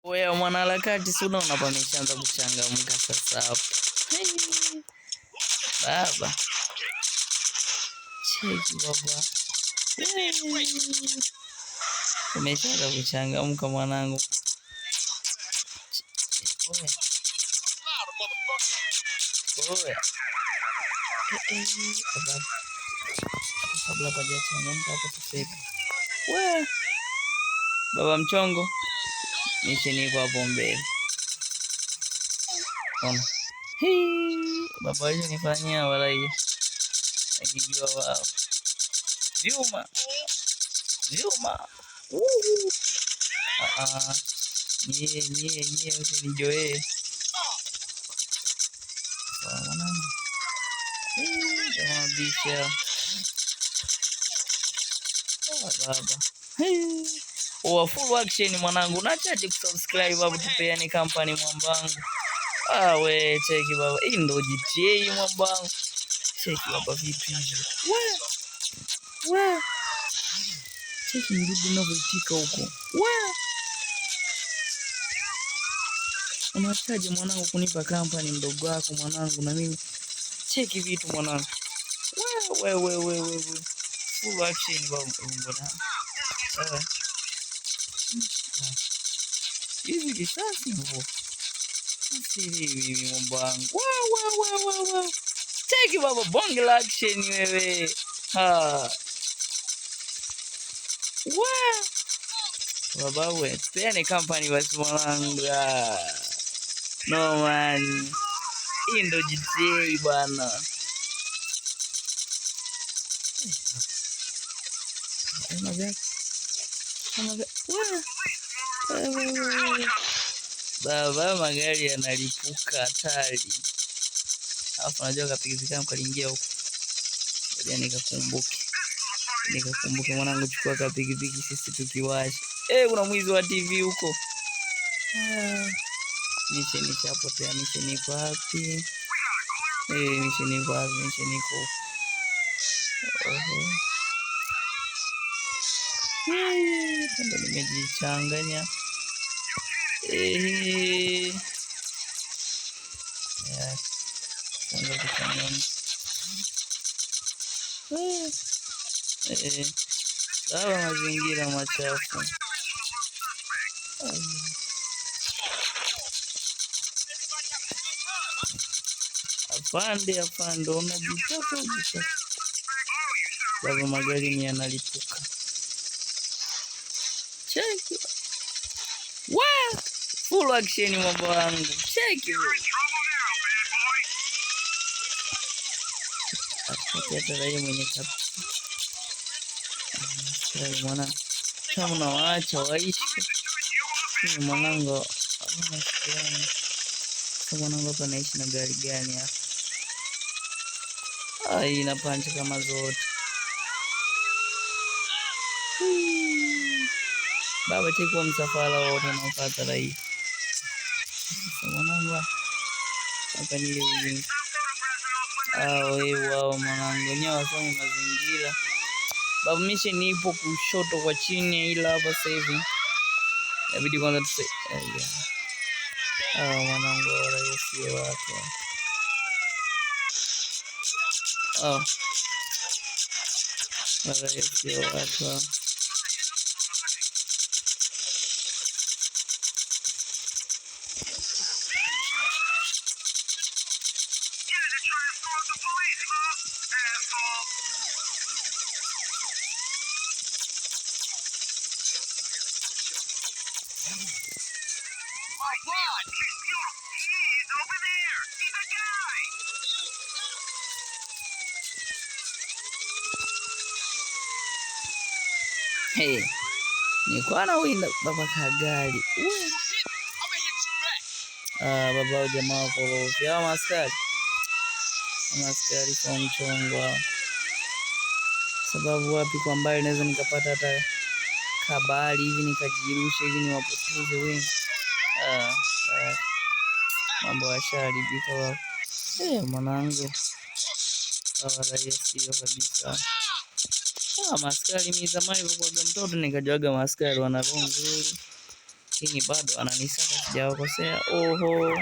Wewe mwanaharakati, si unaona pameshaanza kuchangamka sasa hapo. Baba cheki baba, umeshaanza kuchangamka mwanangu. Kabla pajachangamka hapo tuseke. Baba mchongo misheni iko hapo mbele. Ona baba hiyo nifanyia walai, akijua wao vyuma nyie usinijoee mwanangu, jamaa bisha baba. Full action mwanangu, nachaje kusubscribe hapo, tupeane company mwambangu. We cheki baba, hii ndo GTA mwambangu. Cheki baba, vipi hizo cheki mdudu unavyoitika huko. Unachaje mwanangu kunipa company mdogo wako mwanangu, na mimi cheki vitu mwanangu. Full action baba, mbona hizi kisasi mvo siri mambo yangu. Cheki baba, bonge la action wewe. Baba we, tupeane company basi mwanangu. No man, hii ndo GTA bwana. Baba magari yanalipuka hatari. Alafu najua kapigizika mkalingia huko. Ngoja nikakumbuke mwanangu, chukua kapigipigi sisi tukiwasha. Kuna mwizi wa TV huko. Misheni chapotea, misheni iko wapi? Misheni iko wapi? Misheni iko ndio nimejichanganya. Sawa, mazingira machafu. Afande, unajitoka. Baba magari ni yanalipuka. Cheki. Full action mambo yangu. Cheki. Hata raia mwenye kapu. Mwana kama unawaacha waishi. Mwanangu hapa naishi na gari gani hapa? Ina pancha kama zote. Baba cheki kwa msafara wote unaopata rai. Mwanangu hapa ni leo. Wao mwanangu nyewe wasome mazingira. Baba mission ipo kushoto kwa chini, ila hapa sasa hivi inabidi kwanza tuse mwanangu wala sio watu. Wala sio watu. Nilikuwa na winda baba kagari. Baba jamaa wako ya maskari kwa mchongo. Sababu wapi kwa mbali naweza nikapata hata kabali hivi nikajirusha hivi niwapoteze wengi. Mambo yasharibika wao. Mwanangu. Wala sio kabisa. Maskari mimi zamani nilipokuwa mtoto nikajuaga maskari wana roho nzuri. chini bado ananisaka, sijawakosea. Oho.